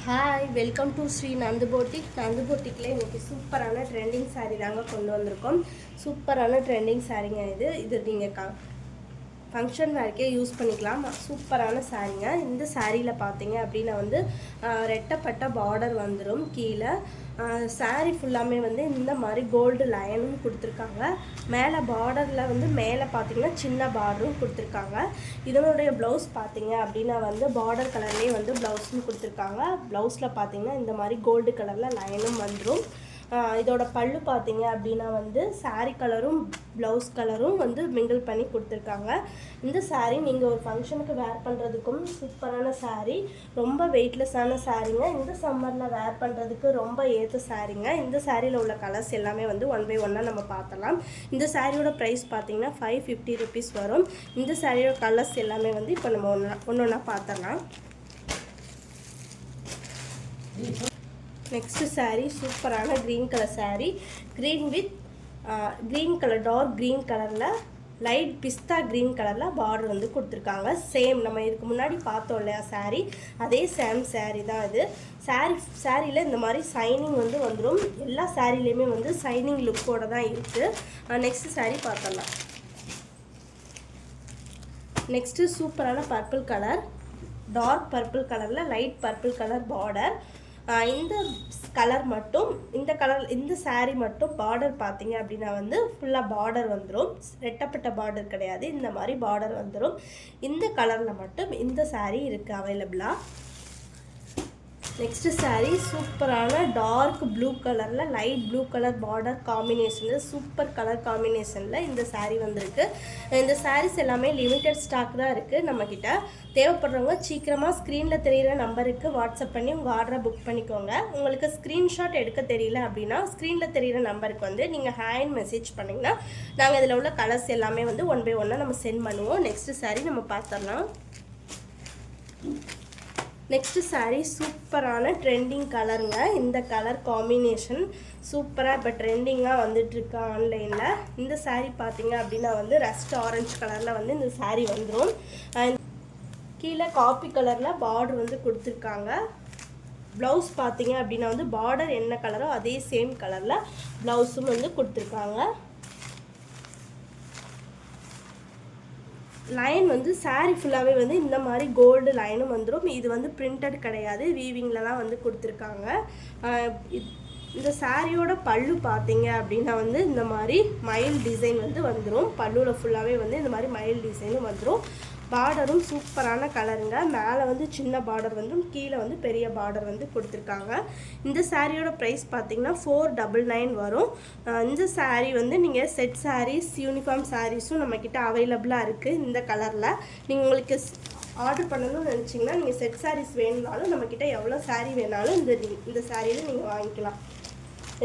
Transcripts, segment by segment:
Hi welcome to Shri Nandhu boutique. Nandhu போட்டிக்கில் இன்றைக்கி சூப்பரான ட்ரெண்டிங் சாரீ தாங்க கொண்டு வந்திருக்கோம். சூப்பரான ட்ரெண்டிங் சாரீங்க. இது நீங்கள் ஃபங்க்ஷன் வேர்க்கே யூஸ் பண்ணிக்கலாம். சூப்பரான சாரீங்க. இந்த சாரியில் பார்த்தீங்க அப்படின்னா வந்து ரெட்டப்பட்ட பார்டர் வந்துடும். கீழே சாரீ ஃபுல்லாமே வந்து இந்த மாதிரி கோல்டு லைனும் கொடுத்துருக்காங்க. மேலே பார்டரில் வந்து மேலே பார்த்தீங்கன்னா சின்ன பார்டரும் கொடுத்துருக்காங்க. இதனுடைய ப்ளவுஸ் பார்த்தீங்க அப்படின்னா வந்து பார்டர் கலர்லேயே வந்து ப்ளவுஸ்னு கொடுத்துருக்காங்க. ப்ளவுஸில் பார்த்தீங்கன்னா இந்த மாதிரி கோல்டு கலரில் லைனும் வந்துடும். இதோட பல்லு பார்த்தீங்க அப்படின்னா வந்து சாரீ கலரும் ப்ளவுஸ் கலரும் வந்து மிங்கிள் பண்ணி கொடுத்துருக்காங்க. இந்த சாரீ நீங்கள் ஒரு ஃபங்க்ஷனுக்கு வேர் பண்ணுறதுக்கும் சூப்பரான சாரீ. ரொம்ப வெயிட்லெஸ்ஸான சாரீங்க. இந்த சம்மரில் வேர் பண்ணுறதுக்கு ரொம்ப ஏற்ற சாரீங்க. இந்த சாரியில் உள்ள கலர்ஸ் எல்லாமே வந்து ஒன் பை ஒன்னாக நம்ம பார்த்தலாம். இந்த சாரியோட ப்ரைஸ் பார்த்தீங்கன்னா 550 rupees வரும். இந்த சாரியோட கலர்ஸ் எல்லாமே வந்து இப்போ நம்ம ஒன்று ஒன்றா பார்த்தலாம். நெக்ஸ்ட்டு சாரீ சூப்பரான green colour sari. Green with green colour, dark green கலரில் லைட் பிஸ்தா க்ரீன் கலரில் பார்டர் வந்து கொடுத்துருக்காங்க. சேம் நம்ம இதுக்கு முன்னாடி பார்த்தோம் இல்லையா சாரீ, அதே சேம் சாரீ தான் இது. சாரியில் இந்த மாதிரி சைனிங் வந்து வந்துடும். எல்லா சாரிலையுமே வந்து சைனிங் லுக்கோடு தான் இருக்குது. நெக்ஸ்ட்டு சாரீ பார்த்தலாம். நெக்ஸ்ட்டு சூப்பரான பர்பிள் கலர், டார்க் பர்பிள் கலரில் லைட் பர்பிள் கலர் பார்டர். இந்த கலர் மட்டும் இந்த சாரீ மட்டும் பார்டர் பார்த்தீங்க அப்படின்னா வந்து ஃபுல்லாக பார்டர் வந்துடும். ரெட்டப்பட்ட பார்டர் கிடையாது, இந்த மாதிரி பார்டர் வந்துடும். இந்த கலரில் மட்டும் இந்த சாரீ இருக்குது அவைலபிளாக. நெக்ஸ்ட்டு சாரீ சூப்பரான டார்க் ப்ளூ கலரில் லைட் ப்ளூ கலர் பார்டர் காம்பினேஷனில் சூப்பர் கலர் காம்பினேஷனில் இந்த சாரீ வந்திருக்கு. இந்த சாரீஸ் எல்லாமே லிமிட்டட் ஸ்டாக் தான் இருக்குது நம்மக்கிட்ட. தேவைப்படுறவங்க சீக்கிரமாக ஸ்க்ரீனில் தெரிகிற நம்பருக்கு வாட்ஸ்அப் பண்ணி உங்கள் ஆர்டரை புக் பண்ணிக்கோங்க. உங்களுக்கு ஸ்க்ரீன்ஷாட் எடுக்க தெரியல அப்படின்னா ஸ்க்ரீனில் தெரிகிற நம்பருக்கு வந்து நீங்கள் ஹேண்ட் மெசேஜ் பண்ணிங்கன்னா நாங்கள் இதில் உள்ள கலர்ஸ் எல்லாமே வந்து ஒன் பை ஒன்னாக நம்ம சென்ட் பண்ணுவோம். நெக்ஸ்ட்டு சாரீ நம்ம பார்த்துடலாம். நெக்ஸ்ட்டு சாரீ சூப்பரான ட்ரெண்டிங் கலருங்க. இந்த கலர் காம்பினேஷன் சூப்பராக இப்போ ட்ரெண்டிங்காக வந்துட்டுருக்கு ஆன்லைனில். இந்த சாரீ பார்த்தீங்க அப்படின்னா வந்து ரஸ்ட் ஆரஞ்சு கலரில் வந்து இந்த சாரீ வந்துடும். கீழே காப்பி கலரில் பார்டர் வந்து கொடுத்துருக்காங்க. ப்ளவுஸ் பார்த்தீங்க அப்படின்னா வந்து பார்டர் என்ன கலரோ அதே சேம் கலரில் ப்ளவுஸும் வந்து கொடுத்துருக்காங்க. லைன் வந்து சாரீ ஃபுல்லாகவே வந்து இந்த மாதிரி கோல்டு லைனும் வந்துடும். இது வந்து பிரிண்டட் கிடையாது, வீவிங்லலாம் வந்து கொடுத்துருக்காங்க. இந்த சாரியோட பல்லு பார்த்தீங்க அப்படின்னா வந்து இந்த மாதிரி மயில் டிசைன் வந்து வந்துடும். பல்லுவில் ஃபுல்லாகவே வந்து இந்த மாதிரி மயில் டிசைனும் வந்துடும். பார்டரும் சூப்பரான கலருங்க. மேலே வந்து சின்ன பார்டர் வந்துடும், கீழே வந்து பெரிய பார்டர் வந்து கொடுத்துருக்காங்க. இந்த சாரியோட ப்ரைஸ் பார்த்தீங்கன்னா 499 வரும். இந்த சாரீ வந்து நீங்கள் செட் சாரீஸ், யூனிஃபார்ம் சாரீஸும் நம்மக்கிட்ட அவைலபிளாக இருக்குது. இந்த கலரில் நீங்கள் உங்களுக்கு ஆர்டர் பண்ணணும்னு நினச்சிங்கன்னா நீங்கள் செட் சாரீஸ் வேணுனாலும் நம்மக்கிட்ட எவ்வளோ சாரீ வேணாலும் இந்த சாரியில் நீங்கள் வாங்கிக்கலாம்.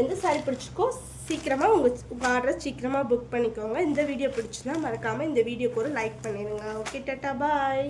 எந்த சாரீ பிடிச்சிக்கோ சீக்கிரமாக உங்கள் ஆர்டரை சீக்கிரமாக புக் பண்ணிக்கோங்க. இந்த வீடியோ பிடிச்சுன்னா மறக்காமல் இந்த வீடியோக்கு ஒரு லைக் பண்ணிடுங்க. ஓகே, டாட்டா, பாய்.